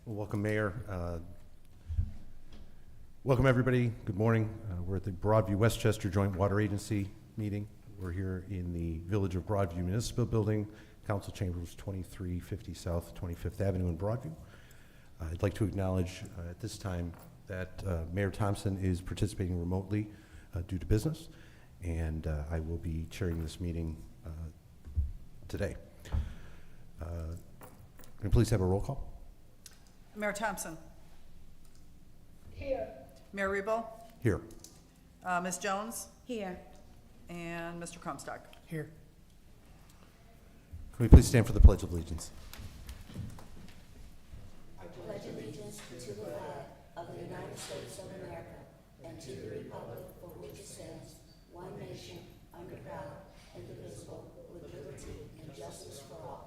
Welcome, Mayor. Welcome, everybody. Good morning. We're at the Broadview Westchester Joint Water Agency meeting. We're here in the Village of Broadview Municipal Building, Council Chambers 2350 South 25th Avenue in Broadview. I'd like to acknowledge at this time that Mayor Thompson is participating remotely due to business, and I will be chairing this meeting today. Can we please have a roll call? Mayor Thompson. Here. Mayor Rebo. Here. Ms. Jones. Here. And Mr. Comstock. Here. Can we please stand for the Pledge of Allegiance? I pledge allegiance to the flag of the United States of America and to the republic for which it stands, one nation, under God, indivisible, with liberty and justice for all.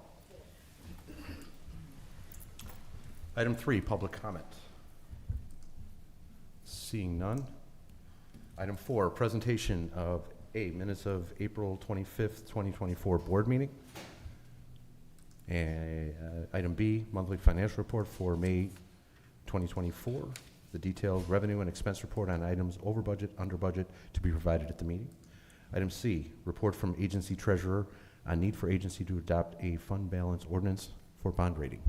Item 3, public comment. Seeing none. Item 4, presentation of minutes of April 25th, 2024 board meeting. And item B, monthly financial report for May 2024. The detailed revenue and expense report on items over budget, under budget to be provided at the meeting. Item C, report from agency treasurer on need for agency to adopt a fund balance ordinance for bond rating.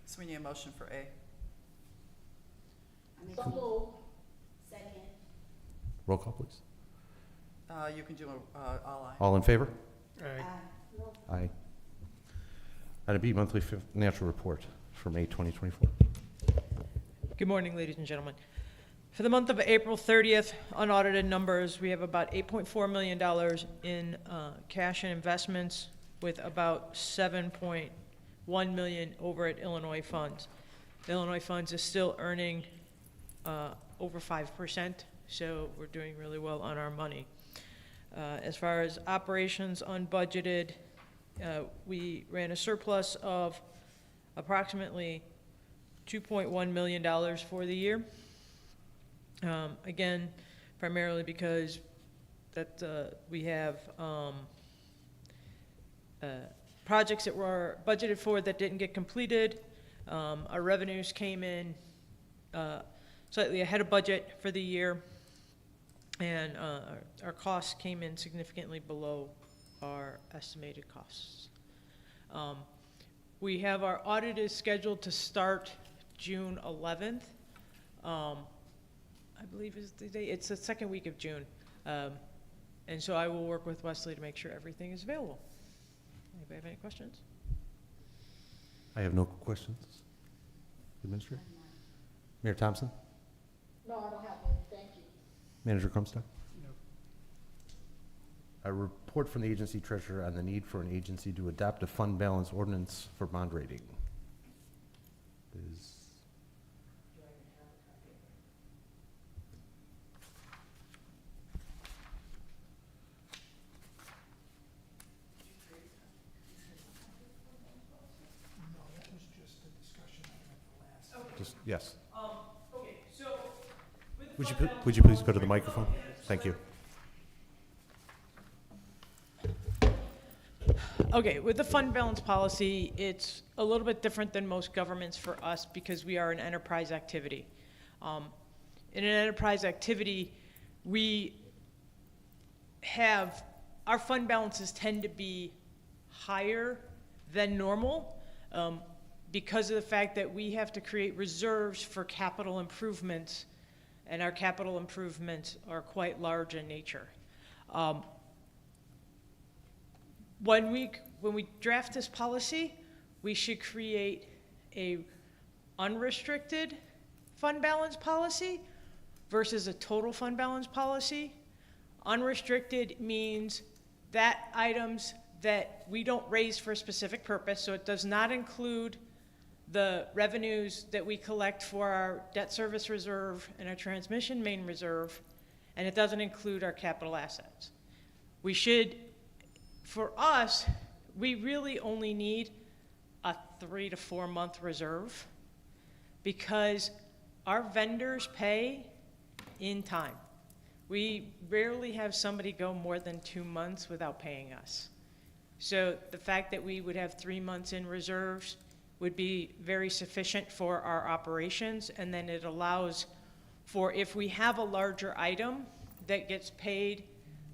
So we need a motion for A. So moved. Second. Roll call, please. You can do all aye. All in favor? Aye. Aye. Item B, monthly financial report for May 2024. Good morning, ladies and gentlemen. For the month of April 30th, unaudited numbers, we have about $8.4 million in cash and investments, with about $7.1 million over at Illinois Funds. The Illinois Funds is still earning over 5%, so we're doing really well on our money. As far as operations unbudgeted, we ran a surplus of approximately $2.1 million for the year. Again, primarily because that we have projects that were budgeted for that didn't get completed. Our revenues came in slightly ahead of budget for the year, and our costs came in significantly below our estimated costs. We have our audit is scheduled to start June 11th. I believe is the day. It's the second week of June. And so I will work with Wesley to make sure everything is available. Anybody have any questions? I have no questions. Administrator? Mayor Thompson? No, I don't have any, thank you. Manager Comstock? No. A report from the agency treasurer on the need for an agency to adopt a fund balance ordinance for bond rating. Is No, that was just a discussion item at the last. just, yes. Okay, so Would you please go to the microphone? Thank you. Okay, with the fund balance policy, it's a little bit different than most governments for us because we are an enterprise activity. In an enterprise activity, we have, our fund balances tend to be higher than normal because of the fact that we have to create reserves for capital improvements, and our capital improvements are quite large in nature. When we draft this policy, we should create a unrestricted fund balance policy versus a total fund balance policy. Unrestricted means that items that we don't raise for a specific purpose, so it does not include the revenues that we collect for our debt service reserve and our transmission main reserve, and it doesn't include our capital assets. We should, for us, we really only need a 3 to 4 month reserve because our vendors pay in time. We rarely have somebody go more than 2 months without paying us. So the fact that we would have 3 months in reserves would be very sufficient for our operations, and then it allows for if we have a larger item that gets paid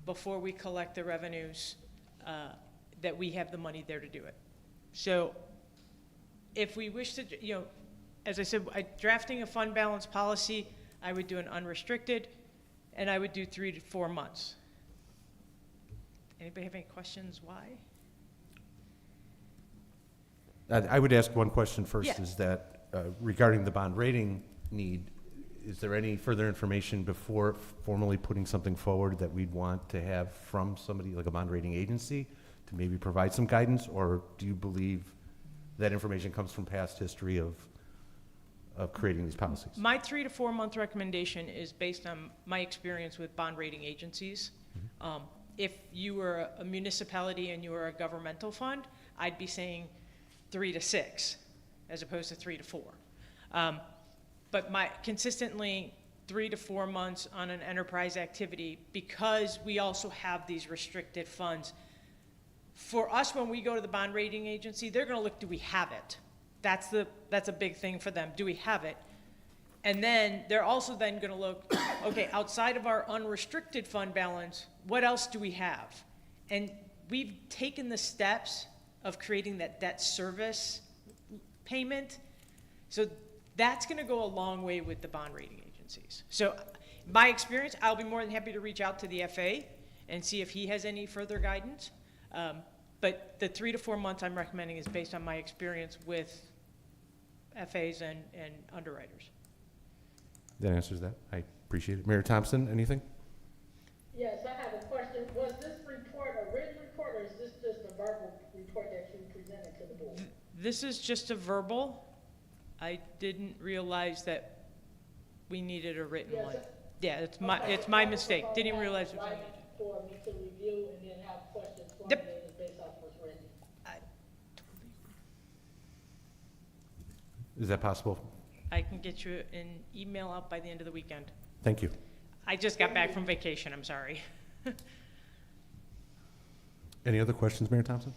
before we collect the revenues, that we have the money there to do it. So if we wish to, as I said, drafting a fund balance policy, I would do an unrestricted, and I would do 3 to 4 months. Anybody have any questions why? I would ask one question first, Yeah. is that regarding the bond rating need, is there any further information before formally putting something forward that we'd want to have from somebody like a bond rating agency to maybe provide some guidance, or do you believe that information comes from past history of creating these policies? My 3 to 4 month recommendation is based on my experience with bond rating agencies. If you were a municipality and you were a governmental fund, I'd be saying 3 to 6 as opposed to 3 to 4. But consistently 3 to 4 months on an enterprise activity, because we also have these restricted funds. For us, when we go to the bond rating agency, they're gonna look, do we have it? That's a big thing for them. Do we have it? And then they're also then gonna look, okay, outside of our unrestricted fund balance, what else do we have? And we've taken the steps of creating that debt service payment. So that's gonna go a long way with the bond rating agencies. So my experience, I'll be more than happy to reach out to the FA and see if he has any further guidance. But the 3 to 4 months I'm recommending is based on my experience with FAs and underwriters. That answers that. I appreciate it. Mayor Thompson, anything? Yes, I have a question. Was this report a written report, or is this just a verbal report that you presented to the board? This is just a verbal. I didn't realize that we needed a written Yes, one. sir. Yeah, it's Okay, my so mistake. I'll Didn't have realize it was on right the agenda. for me to review and then have questions Yep. formulated based off what's written. Is that possible? I can get you an email out by the end of the weekend. Thank you. I just got back from vacation, I'm sorry. Any other questions, Mayor Thompson?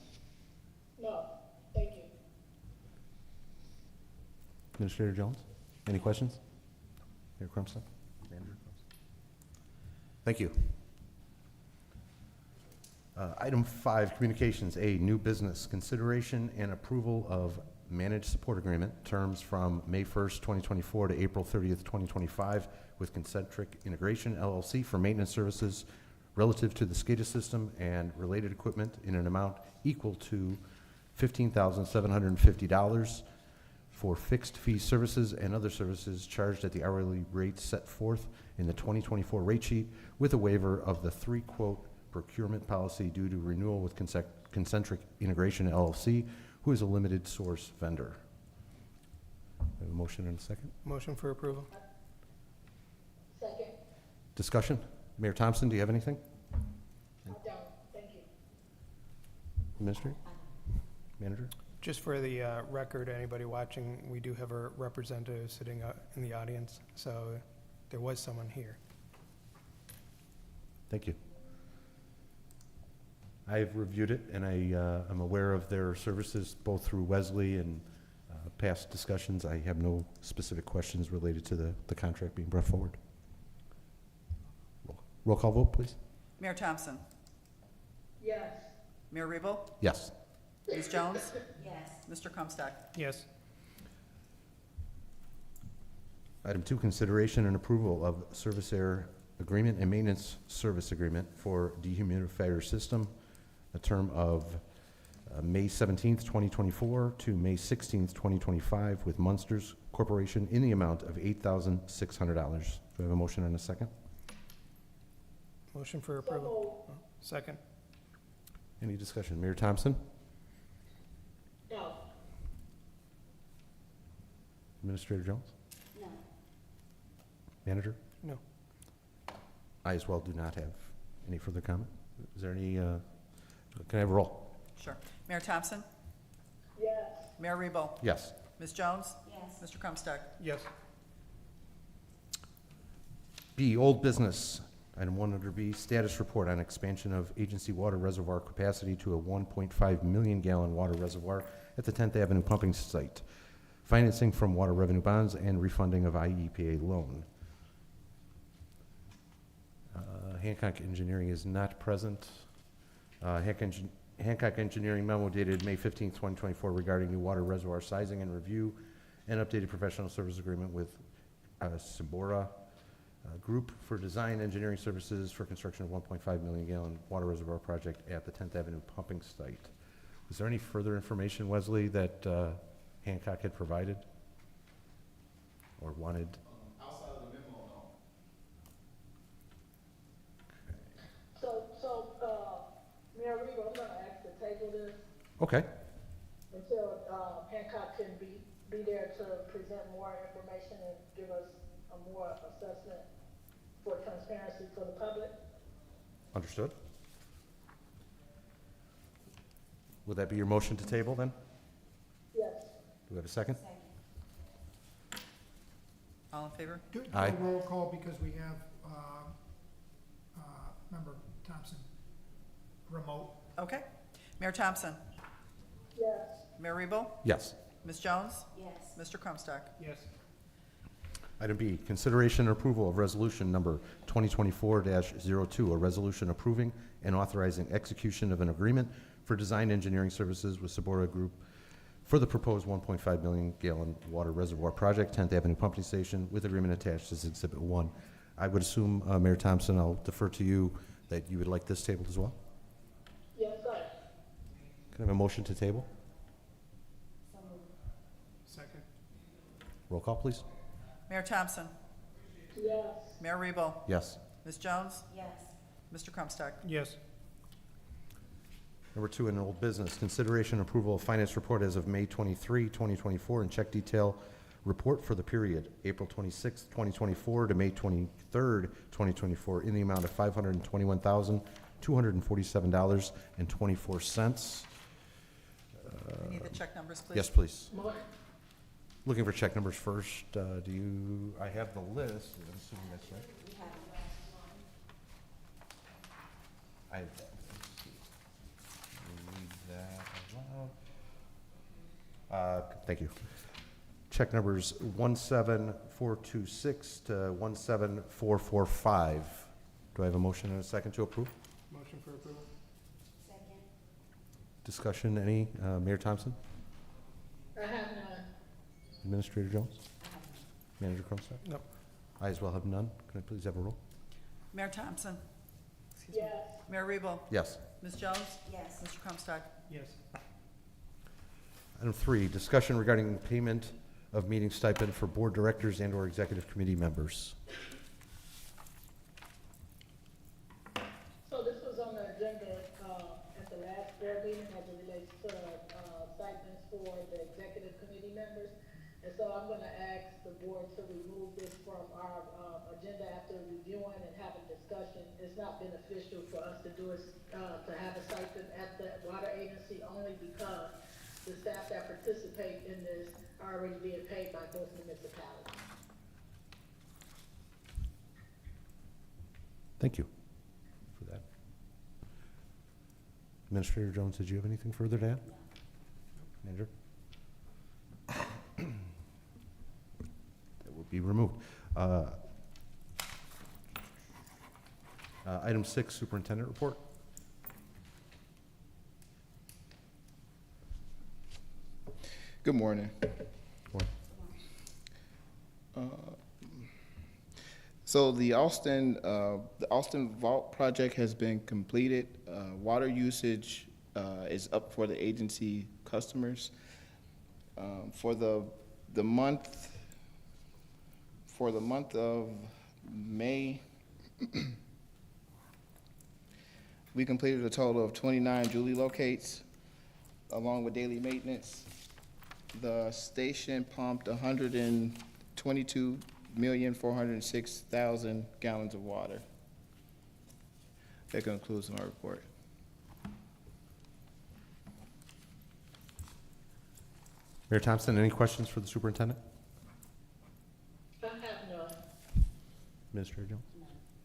No, thank you. Administrator Jones? Any questions? Mayor Crumstock? Manager Crumstock? Thank you. Item 5, communications. A, new business. Consideration and approval of managed support agreement, terms from May 1st, 2024 to April 30th, 2025 with Concentric Integration LLC for maintenance services relative to the SCADA system and related equipment in an amount equal to $15,750 for fixed fee services and other services charged at the hourly rate set forth in the 2024 rate sheet, with a waiver of the 3-quote procurement policy due to renewal with Concentric Integration LLC, who is a limited source vendor. We have a motion and a second. Motion for approval? Second, Discussion? Mayor Thompson, do you have anything? I don't, thank you. Administrator? Manager? Just for the record, anybody watching, we do have a representative sitting in the audience, so there was someone here. Thank you. I've reviewed it, and I'm aware of their services both through Wesley and past discussions. I have no specific questions related to the contract being brought forward. Roll call vote, please. Mayor Thompson? Yes, Mayor Rebo? Yes. Ms. Jones? Yes. Mr. Comstock? Yes. Item 2, consideration and approval of service air agreement and maintenance service agreement for dehumidifier system, a term of May 17th, 2024 to May 16th, 2025 with Munsters Corporation in the amount of $8,600. Do I have a motion and a second? Motion for so approval? moved. Second? Any discussion? Mayor Thompson? No, Administrator Jones? No. Manager? No. I as well do not have any further comment. Is there any, can I have a roll? Sure. Mayor Thompson? yes, Mayor Rebo? Yes. Ms. Jones? Yes. Mr. Comstock? Yes. B, old business. Item 1 under B, status report on expansion of agency water reservoir capacity to a 1.5 million gallon water reservoir at the 10th Avenue pumping site. Financing from water revenue bonds and refunding of IEPA loan. Hancock Engineering is not present. Hancock Engineering memo dated May 15, 2024 regarding new water reservoir sizing and review and updated professional service agreement with Sabora Group for design engineering services for construction of 1.5 million gallon water reservoir project at the 10th Avenue pumping site. Is there any further information, Wesley, that Hancock had provided or wanted? Outside of the memo, no. Mayor Reed, I'm gonna ask to table this Okay, until, Hancock can be there to present more information and give us a more assessment for transparency for the public. understood. Would that be your motion to table then? Yes. Do we have a second? All in favor? Do Aye. a roll call because we have, Member Thompson remote. Okay. Mayor Thompson? Yes. Mayor Rebo? Yes. Ms. Jones? Yes. Mr. Crumstock? Yes. Item B, consideration and approval of resolution number 2024-02, a resolution approving and authorizing execution of an agreement for design engineering services with Sabora Group for the proposed 1.5 million gallon water reservoir project, 10th Avenue Pumping Station, with agreement attached as Exhibit 1. I would assume, Mayor Thompson, I'll defer to you, that you would like this tabled as well? Yes, sir. Can I have a motion to table? Second. Roll call, please. Mayor Thompson? Yes. Mayor Rebo? Yes. Ms. Jones? Yes. Mr. Crumstock? Yes. Number 2, in old business, consideration and approval of finance report as of May 23, 2024, and check detail report for the period April 26, 2024 to May 23, 2024, in the amount of $521,247.24. We need the check numbers, please. Yes, please. Mo- Looking for check numbers first. I have the list. I'm assuming that's right. We have I have that. Let's see. Read that out loud. Thank you. Check numbers 17426 to 17445. Do I have a motion and a second to approve? Motion for approval? second. Discussion, any? Mayor Thompson? I have none. Administrator Jones? Manager Crumstock? Nope. I as well have none. Can I please have a roll? Mayor Thompson? Excuse me. Yes. Mayor Rebo? Yes. Ms. Jones? Yes. Mr. Crumstock? Yes. Item 3, discussion regarding payment of meeting stipend for board directors and/or executive committee members. So this was on the agenda, at the last board meeting as it relates to, stipends for the executive committee members. And so I'm gonna ask the board to remove this from our, agenda after reviewing and having discussion. It's not beneficial for us to do it, to have a stipend at the water agency only because the staff that participate in this are already being paid by both municipalities. Thank you for that. Administrator Jones, did you have anything further to add? Manager? That will be removed. Item 6, superintendent report. Good morning. So the Austin Vault project has been completed. Water usage is up for the agency customers. For the month of May, we completed a total of 29 Julie locates, along with daily maintenance. The station pumped 122,406,000 gallons of water. That concludes my report. Mayor Thompson, any questions for the superintendent? I have none. Administrator Jones?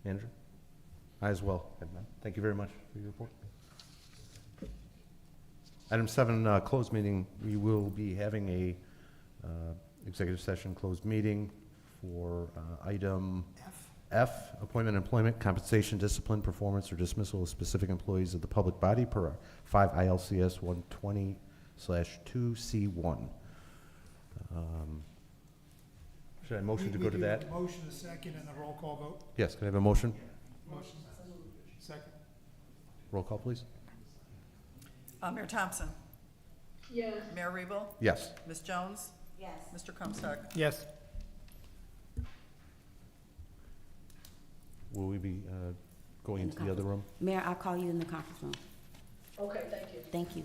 Manager? I as well have none. Thank you very much for your report. Item 7, closed meeting. We will be having a executive session closed meeting for item F, appointment, employment, compensation, discipline, performance, or dismissal of specific employees of the public body per 5 ILCS 120/2C1. Should I motion to We go to do that? Motion, a second, and a roll call vote. Yes, can I have a motion? Motion. Second. Roll call, please. Mayor Thompson, Yes. Mayor Rebo, Yes. Ms. Jones, Yes. Mr. Comstock. Yes. Will we be going In into the other room? Mayor, I'll call you in the conference room. Okay, thank you. Thank you.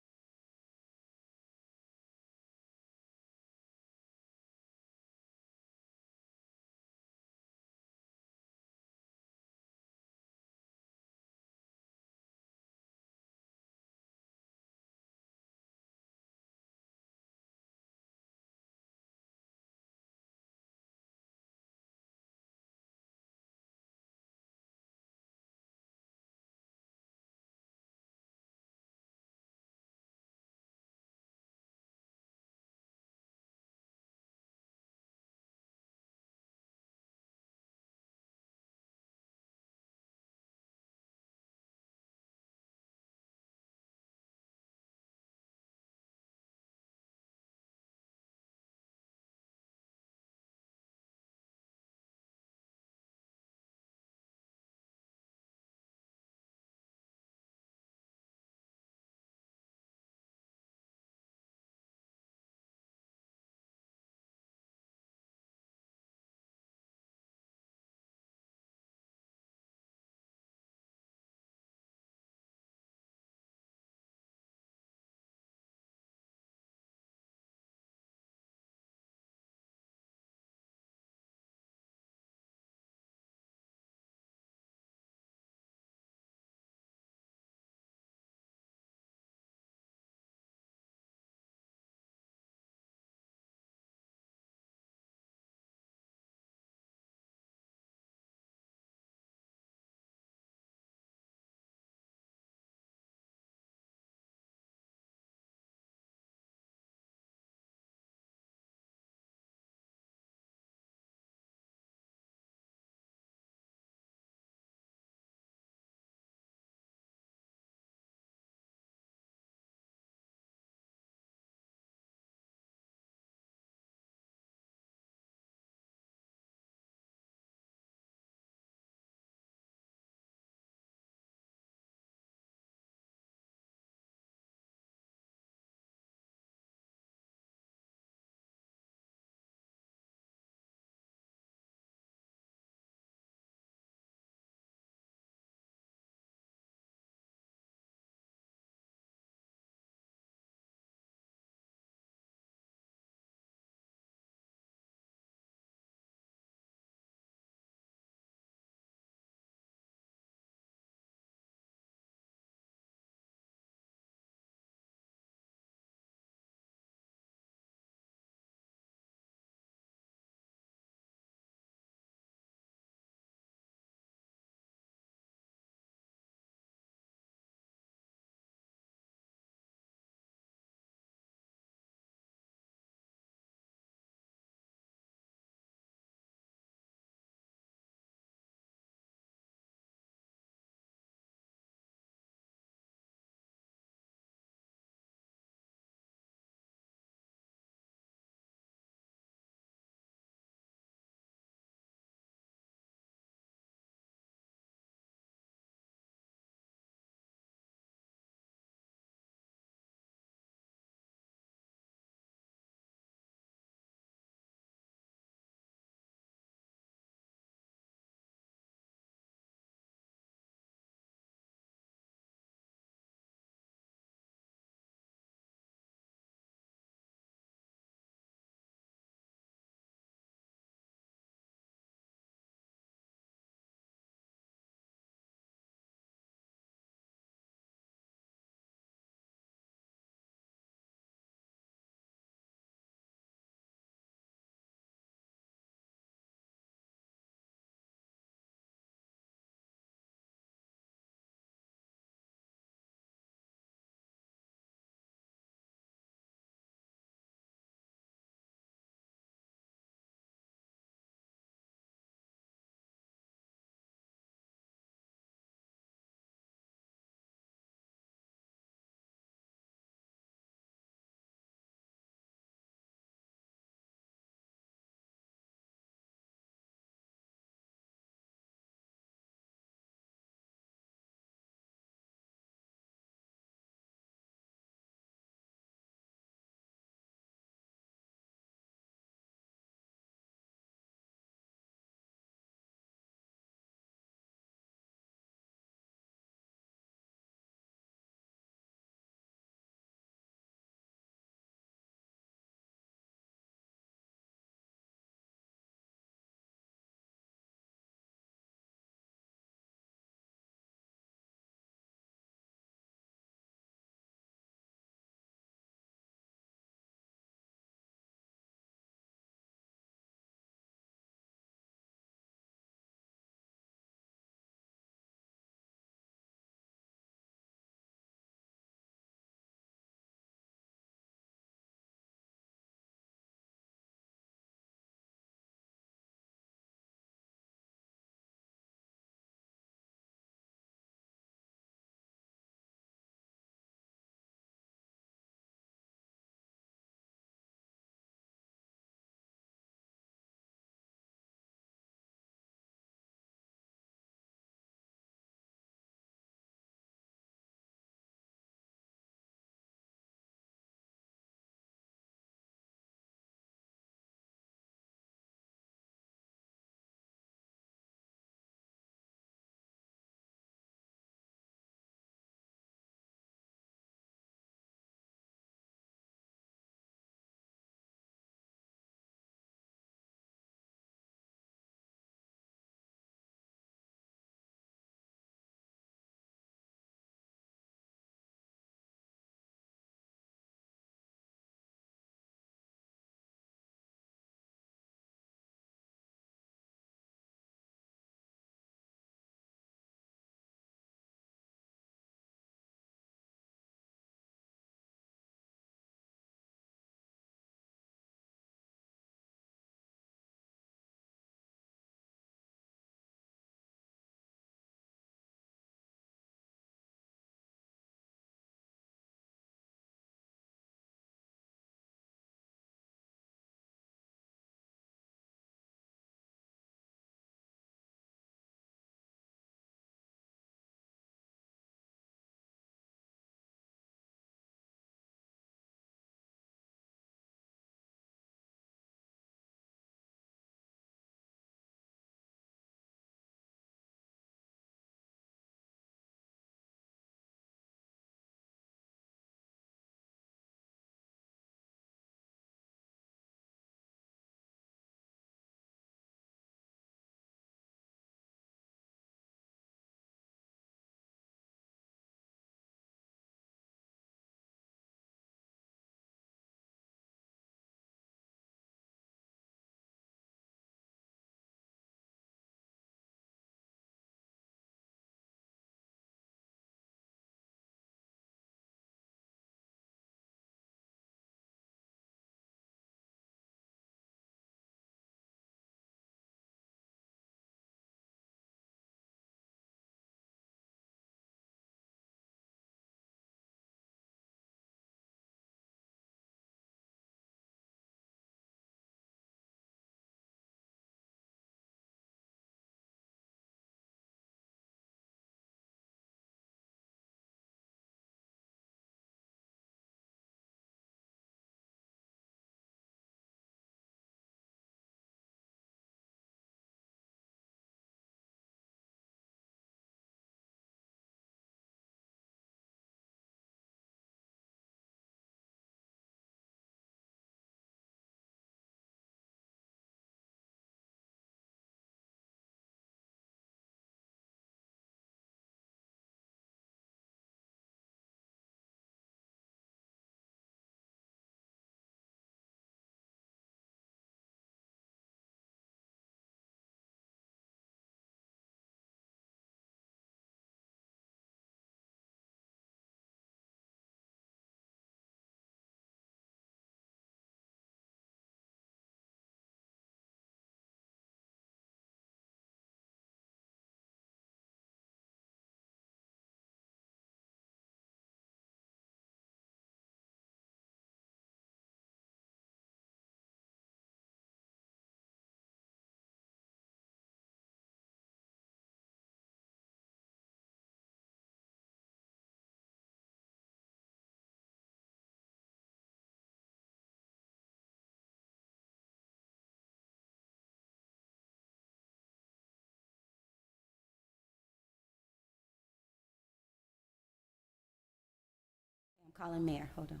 calling Mayor, hold on.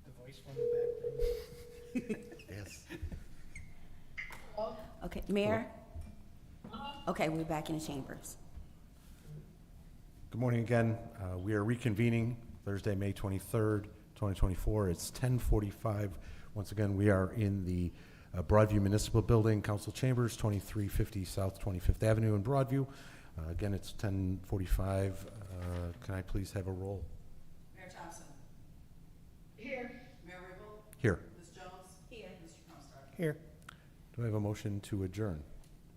There The voice from the back room. Yes. I go. Okay, Mayor? Okay, we're back in the chambers. Good morning again. We are reconvening Thursday, May 23rd, 2024. It's 10:45. Once again, we are in the Broadview Municipal Building, Council Chambers, 2350 South 25th Avenue in Broadview. Again, it's 10:45. Can I please have a roll? Mayor Thompson. Here. Mayor Riggle. Here. Ms. Jones. Here. Mr. Comstock. Here. Do I have a motion to adjourn?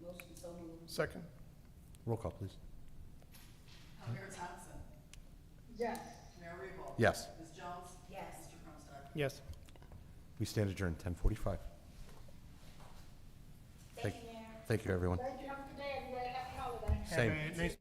Motion so moved. Second. Roll call, please. Mayor Thompson. Yes. Mayor Riggle. Yes. Ms. Jones. Yes. Mr. Comstock. Yes. We stand adjourned, 10:45. Thank you, Mayor. Thank you, everyone. Thank you. Have a good day, everybody. Happy holiday. Same. Have a nice